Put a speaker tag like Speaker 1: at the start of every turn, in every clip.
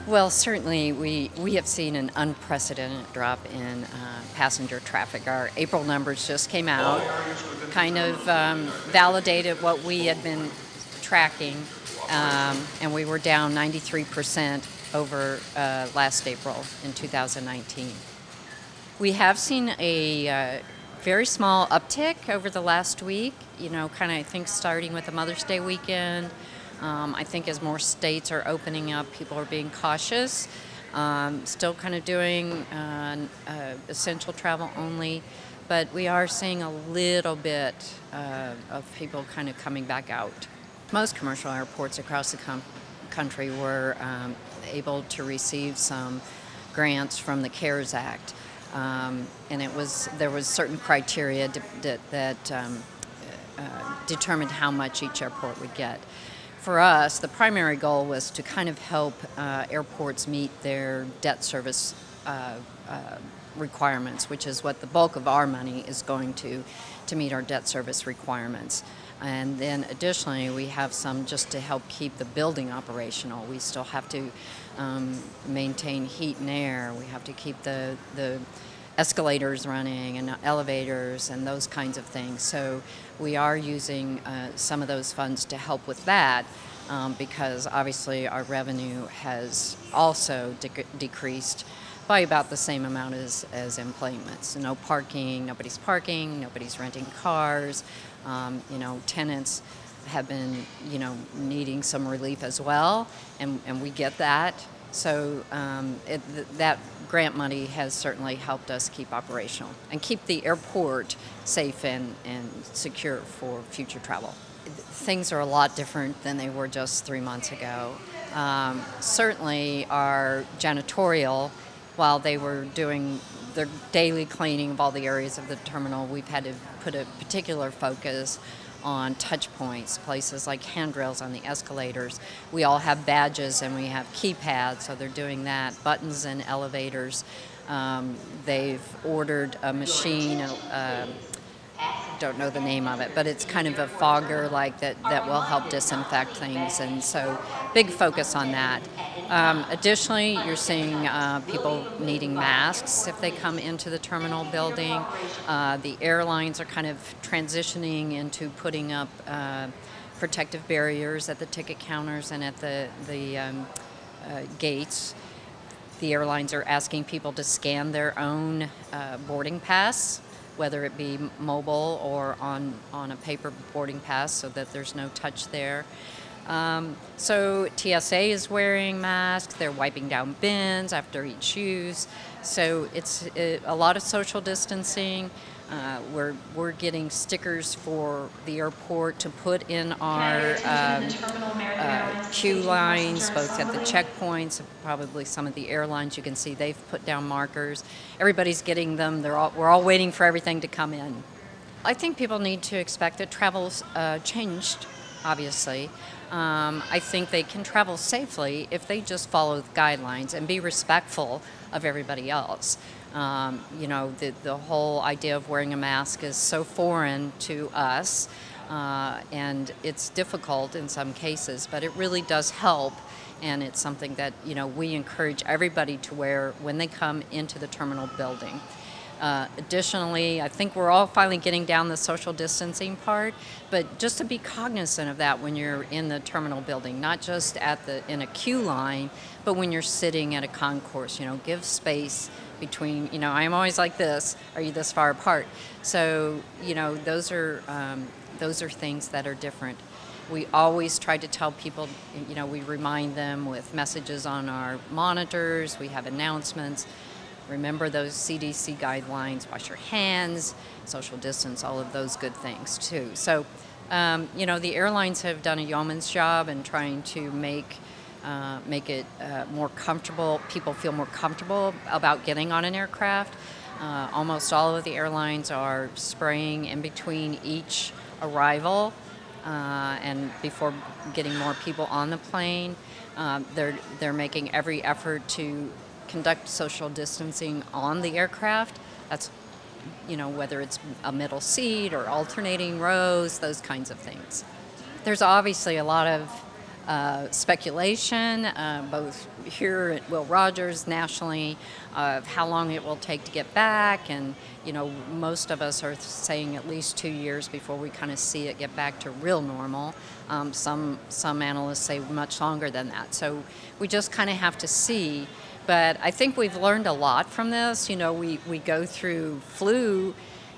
Speaker 1: Well, certainly we have seen an unprecedented drop in passenger traffic. Our April numbers just came out, kind of validated what we had been tracking, and we were down 93% over last April in 2019. We have seen a very small uptick over the last week, kind of, I think, starting with the Mother's Day weekend. I think as more states are opening up, people are being cautious. Still kind of doing essential travel only, but we are seeing a little bit of people kind of coming back out. Most commercial airports across the country were able to receive some grants from the CARES Act. And there was certain criteria that determined how much each airport would get. For us, the primary goal was to kind of help airports meet their debt service requirements, which is what the bulk of our money is going to meet our debt service requirements. And then additionally, we have some just to help keep the building operational. We still have to maintain heat and air. We have to keep the escalators running and elevators and those kinds of things. So we are using some of those funds to help with that because obviously our revenue has also decreased by about the same amount as employment. So no parking, nobody's renting cars. Tenants have been, needing some relief as well, and we get that. So that grant money has certainly helped us keep operational and keep the airport safe and secure for future travel. Things are a lot different than they were just 3 months ago. Certainly our janitorial, while they were doing their daily cleaning of all the areas of the terminal, we've had to put a particular focus on touch points, places like handrails on the escalators. We all have badges and we have keypads, so they're doing that. Buttons in elevators. They've ordered a machine, don't know the name of it, but it's kind of a fogger that will help disinfect things, and so big focus on that. Additionally, you're seeing people needing masks if they come into the terminal building. The airlines are kind of transitioning into putting up protective barriers at the ticket counters and at the gates. The airlines are asking people to scan their own boarding pass, whether it be mobile or on a paper boarding pass, so that there's no touch there. So TSA is wearing masks. They're wiping down bins after each use. So it's a lot of social distancing. We're getting stickers for the airport to put in our queue lines, both at the checkpoints. Probably some of the airlines, you can see they've put down markers. Everybody's getting them. We're all waiting for everything to come in. I think people need to expect that travel's changed, obviously. I think they can travel safely if they just follow the guidelines and be respectful of everybody else. The whole idea of wearing a mask is so foreign to us, and it's difficult in some cases, but it really does help, and it's something that, we encourage everybody to wear when they come into the terminal building. Additionally, I think we're all finally getting down the social distancing part, but just to be cognizant of that when you're in the terminal building, not just in a queue line, but when you're sitting at a concourse, give space between, I'm always like this, are you this far apart? So, those are things that are different. We always try to tell people, we remind them with messages on our monitors, we have announcements. Remember those CDC guidelines, wash your hands, social distance, all of those good things too. So, the airlines have done a yeoman's job in trying to make it more comfortable. People feel more comfortable about getting on an aircraft. Almost all of the airlines are spraying in between each arrival and before getting more people on the plane. They're making every effort to conduct social distancing on the aircraft. That's, whether it's a middle seat or alternating rows, those kinds of things. There's obviously a lot of speculation, both here at Will Rogers, nationally, of how long it will take to get back. And, most of us are saying at least 2 years before we kind of see it get back to real normal. Some analysts say much longer than that. So we just kind of have to see. But I think we've learned a lot from this. We go through flu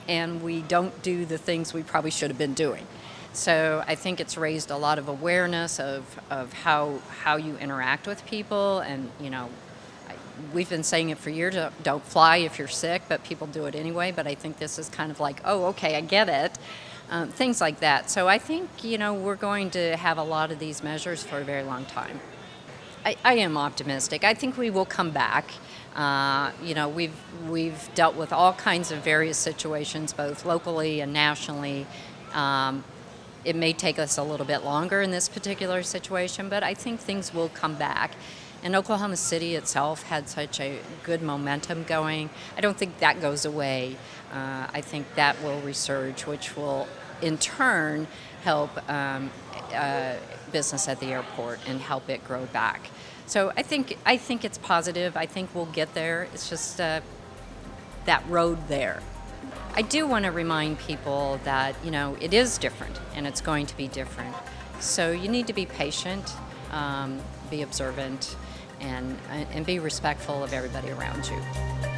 Speaker 1: and we don't do the things we probably should have been doing. So I think it's raised a lot of awareness of how you interact with people. And, we've been saying it for years, don't fly if you're sick, but people do it anyway. But I think this is kind of like, oh, okay, I get it. Things like that. So I think, we're going to have a lot of these measures for a very long time. I am optimistic. I think we will come back. We've dealt with all kinds of various situations, both locally and nationally. It may take us a little bit longer in this particular situation, but I think things will come back. And Oklahoma City itself had such a good momentum going. I don't think that goes away. I think that will resurge, which will in turn help business at the airport and help it grow back. So I think it's positive. I think we'll get there. It's just that road there. I do want to remind people that, it is different and it's going to be different. So you need to be patient, be observant, and be respectful of everybody around you.